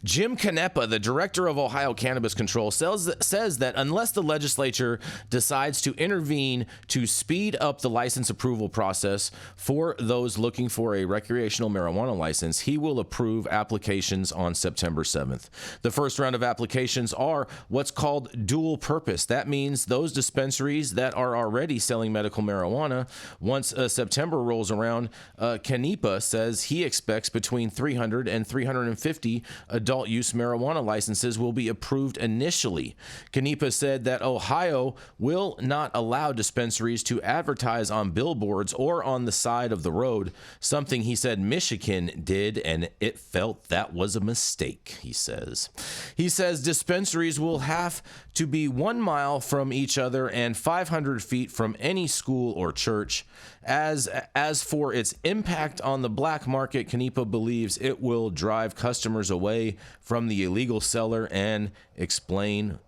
Jim Canepa, the director of Ohio Cannabis Control, says that unless the legislature decides to intervene to speed up the license approval process for those looking for a recreational marijuana license, he will approve applications on September 7th. The first round of applications are what's called dual purpose. That means those dispensaries that are already selling medical marijuana. Once September rolls around, Canepa says he expects between 300 and 350 adult use marijuana licenses will be approved initially. Canepa said that Ohio will not allow dispensaries to advertise on billboards or on the side of the road, something he said Michigan did, and it felt that was a mistake, he says. He says dispensaries will have to be 1 mile from each other and 500 feet from any school or church. As for its impact on the black market, Canepa believes it will drive customers away from the illegal seller and explained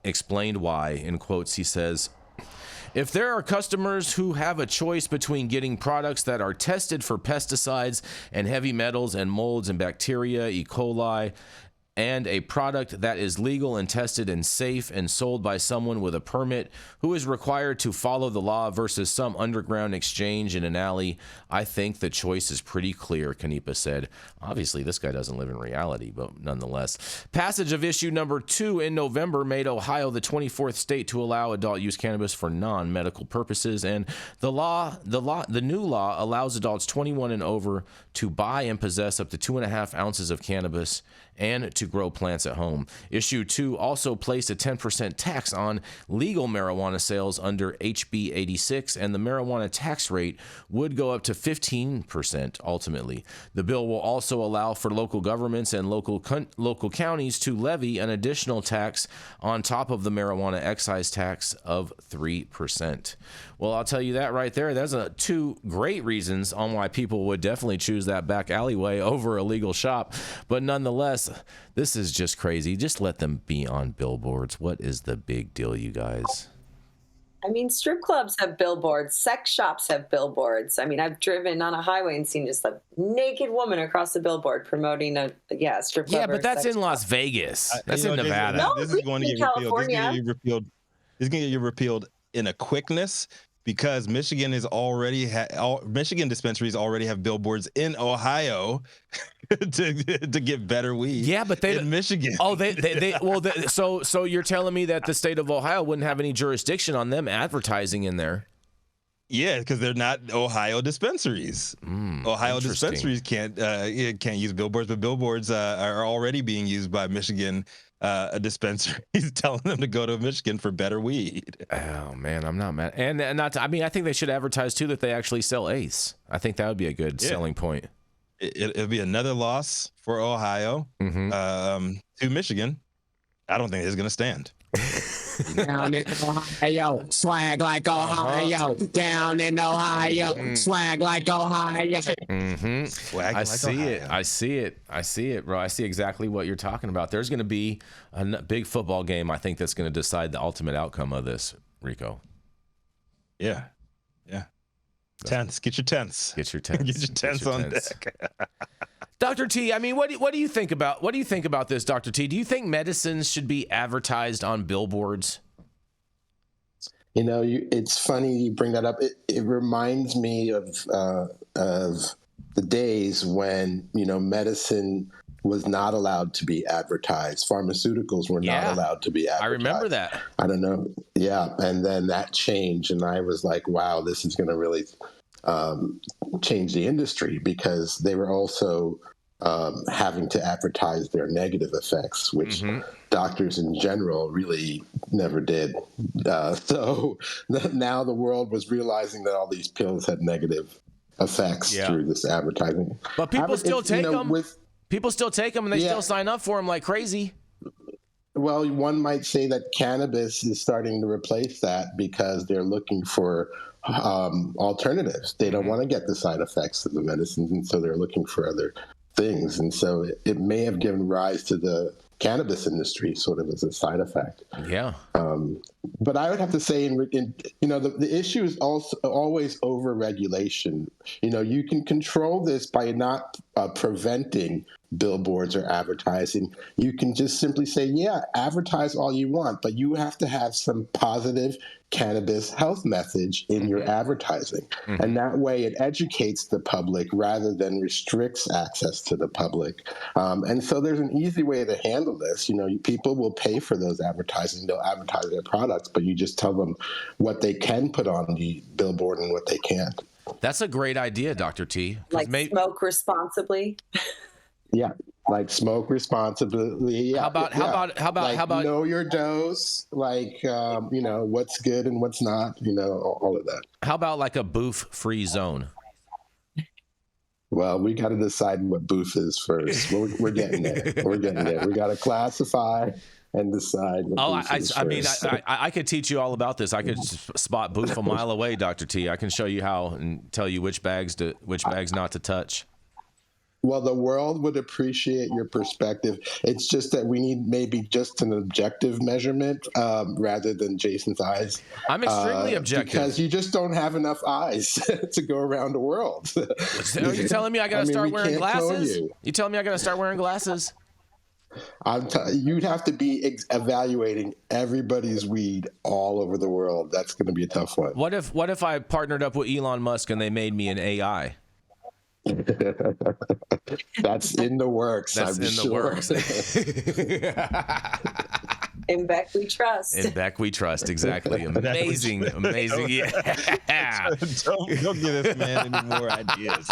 why. In quotes, he says, if there are customers who have a choice between getting products that are tested for pesticides and heavy metals and molds and bacteria, E. coli, and a product that is legal and tested and safe and sold by someone with a permit who is required to follow the law versus some underground exchange in an alley, I think the choice is pretty clear, Canepa said. Obviously, this guy doesn't live in reality, but nonetheless. Passage of issue number 2 in November made Ohio the 24th state to allow adult use cannabis for non-medical purposes, and the new law allows adults 21 and over to buy and possess up to 2.5 ounces of cannabis and to grow plants at home. Issue 2 also placed a 10% tax on legal marijuana sales under HB 86, and the marijuana tax rate would go up to 15% ultimately. The bill will also allow for local governments and local counties to levy an additional tax on top of the marijuana excise tax of 3%. Well, I'll tell you that right there. There's 2 great reasons on why people would definitely choose that back alleyway over a legal shop. But nonetheless, this is just crazy. Just let them be on billboards. What is the big deal, you guys? I mean, strip clubs have billboards. Sex shops have billboards. I mean, I've driven on a highway and seen just a naked woman across the billboard promoting a strip club. Yeah, but that's in Las Vegas. That's in Nevada. This is going to get repealed. This is going to get repealed in a quickness, because Michigan is already Michigan dispensaries already have billboards in Ohio to get better weed. Yeah, but they in Michigan. Oh, so you're telling me that the state of Ohio wouldn't have any jurisdiction on them advertising in there? Yeah, because they're not Ohio dispensaries. Ohio dispensaries can't use billboards, but billboards are already being used by Michigan dispensaries, telling them to go to Michigan for better weed. Oh man, I'm not mad. And I think they should advertise too that they actually sell Ace. I think that would be a good selling point. It'll be another loss for Ohio to Michigan. I don't think it's going to stand. Down in Ohio, swag like Ohio. Down in Ohio, swag like Ohio. Swag I see it, bro. I see exactly what you're talking about. There's going to be a big football game, I think, that's going to decide the ultimate outcome of this, Rico. Yeah. Tents. Get your tents. Get your tents. Get your tents on deck. Dr. T, I mean, what do you think about this, Dr. T? Do you think medicines should be advertised on billboards? You know, it's funny you bring that up. It reminds me of the days when, medicine was not allowed to be advertised. Pharmaceuticals were not allowed to be advertised. I remember that. I don't know. Yeah. And then that changed, and I was like, wow, this is going to really change the industry, because they were also having to advertise their negative effects, which doctors in general really never did. So now the world was realizing that all these pills had negative effects through this advertising. But people still take them. People still take them, and they still sign up for them like crazy. Well, one might say that cannabis is starting to replace that, because they're looking for alternatives. They don't want to get the side effects of the medicines, and so they're looking for other things. And so it may have given rise to the cannabis industry sort of as a side effect. Yeah. But I would have to say, the issue is also always over regulation. You can control this by not preventing billboards or advertising, you can just simply say, yeah, advertise all you want, but you have to have some positive cannabis health message in your advertising. And that way it educates the public rather than restricts access to the public. And so there's an easy way to handle this. People will pay for those advertising. They'll advertise their products, but you just tell them what they can put on the billboard and what they can't. That's a great idea, Dr. T. Like smoke responsibly. Yeah, like smoke responsibly. Yeah. How about know your dose? Like what's good and what's not. All of that. How about like a booth-free zone? Well, we got to decide what booth is first. We're getting there. We're getting there. We got to classify and decide. I could teach you all about this. I could spot booth a mile away, Dr. T. I can show you how and tell you which bags not to touch. Well, the world would appreciate your perspective. It's just that we need maybe just an objective measurement rather than Jason's eyes. I'm extremely objective. Because you just don't have enough eyes to go around the world. Are you telling me I got to start wearing glasses? You telling me I got to start wearing glasses? You'd have to be evaluating everybody's weed all over the world. That's going to be a tough one. What if I partnered up with Elon Musk and they made me an AI? That's in the works. The works. In Beck we trust. In Beck we trust. Exactly. Amazing. Yeah. Don't give this man any more ideas.